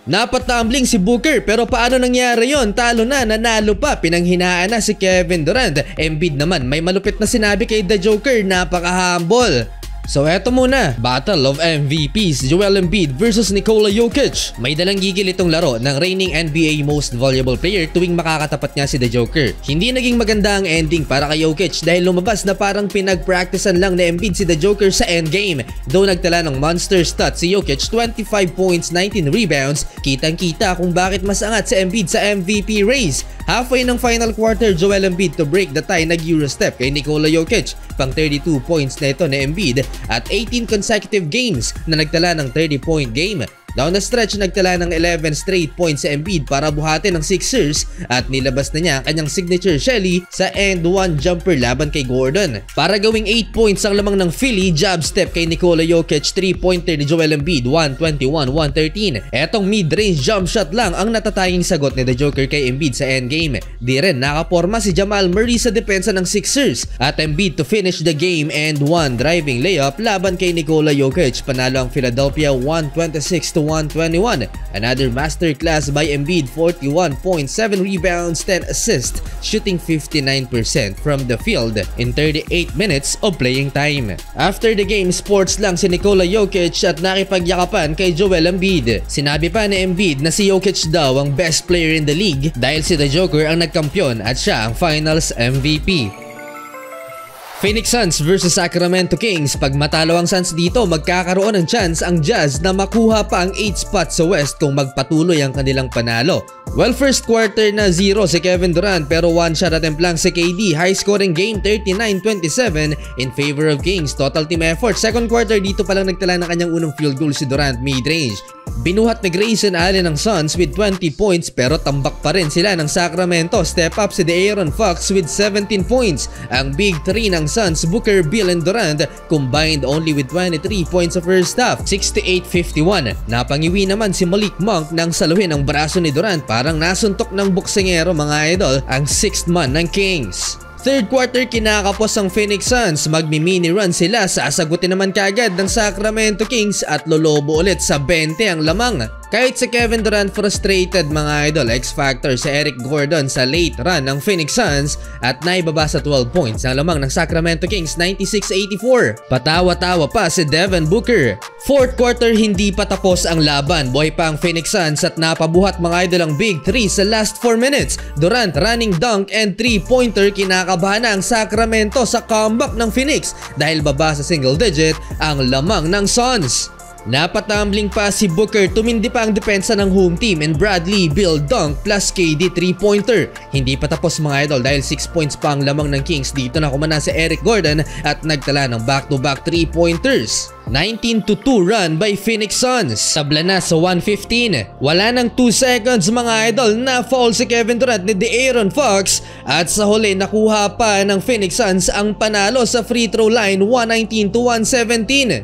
Napatumbling si Booker pero paano nangyari yon? Talo na, nanalo pa, pinanghinaan na si Kevin Durant. Embiid naman may malupit na sinabi kay The Joker, napaka-humble. So eto muna, Battle of MVPs, Joel Embiid versus Nikola Jokic. May dalang gigil itong laro ng reigning NBA Most Valuable Player tuwing makakatapat niya si The Joker. Hindi naging maganda ang ending para kay Jokic dahil lumabas na parang pinag-practicean lang ni Embiid si The Joker sa endgame. Though nagtala ng monster stats si Jokic, 25 points, 19 rebounds, kitang-kita kung bakit mas angat si Embiid sa MVP race. Halfway ng final quarter, Joel Embiid to break the tie nag-Eurostep kay Nikola Jokic. Pang 32 points na ito ni Embiid at 18 consecutive games na nagtala ng 30-point game. Down the stretch, nagtala ng 11 straight points sa Embiid para buhatin ng Sixers at nilabas na niya ang kanyang signature Shelly sa end 1 jumper laban kay Gordon. Para gawing 8 points ang lamang ng Philly, jab step kay Nikola Jokic, 3-pointer ni Joel Embiid, 121-113. Etong mid-range jump shot lang ang natataying sagot ni The Joker kay Embiid sa endgame. Di rin nakaporma si Jamal Murray sa depensa ng Sixers at Embiid to finish the game and 1 driving layup laban kay Nikola Jokic. Panalo ang Philadelphia 126-121. Another masterclass by Embiid, 41 points, 7 rebounds, 10 assists, shooting 59% from the field in 38 minutes of playing time. After the game, sports lang si Nikola Jokic at nakipagyakapan kay Joel Embiid. Sinabi pa ni Embiid na si Jokic daw ang best player in the league dahil si The Joker ang nagkampiyon at siya ang finals MVP. Phoenix Suns versus Sacramento Kings. Pag matalo ang Suns dito, magkakaroon ng chance ang Jazz na makuha pa ang 8 spot sa West kung magpatuloy ang kanilang panalo. Well, first quarter na 0 si Kevin Durant pero 1 shot attempt lang si KD. High scoring game, 39-27 in favor of Kings. Total team effort. Second quarter dito pa lang nagtala ng kanyang unang field goal si Durant, mid-range. Binuhat ni Grayson Allen ng Suns with 20 points pero tambak pa rin sila ng Sacramento. Step up si De'Aaron Fox with 17 points. Ang big 3 ng Suns, Booker, Beal, and Durant combined only with 23 points of first half, 68-51. Napangiwi naman si Malik Monk nang saluhin ang braso ni Durant, parang nasuntok ng boksingero mga idol ang 6th man ng Kings. Third quarter, kinakapos ang Phoenix Suns, magmi-mini run sila, sasagutin naman kagad ng Sacramento Kings at lolobo ulit sa 20 ang lamang. Kahit si Kevin Durant frustrated mga idol, X-Factor si Eric Gordon sa late run ng Phoenix Suns at naibaba sa 12 points ang lamang ng Sacramento Kings, 96-84. Patawa-tawa pa si Devin Booker. Fourth quarter, hindi pa tapos ang laban, buhay pa ang Phoenix Suns at napabuhat mga idol ang big 3 sa last 4 minutes. Durant running dunk and 3-pointer, kinakabahan na ang Sacramento sa comeback ng Phoenix dahil baba sa single digit ang lamang ng Suns. Napatumbling pa si Booker, tumindi pa ang depensa ng home team and Bradley, Beal, dunk plus KD 3-pointer. Hindi pa tapos mga idol dahil 6 points pa ang lamang ng Kings. Dito na kumana si Eric Gordon at nagtala ng back-to-back 3-pointers. 19-2 run by Phoenix Suns. Tabla na sa 1:15. Wala nang 2 seconds mga idol, na foul si Kevin Durant ni De'Aaron Fox at sa huli nakuha pa ng Phoenix Suns ang panalo sa free throw line, 119-117.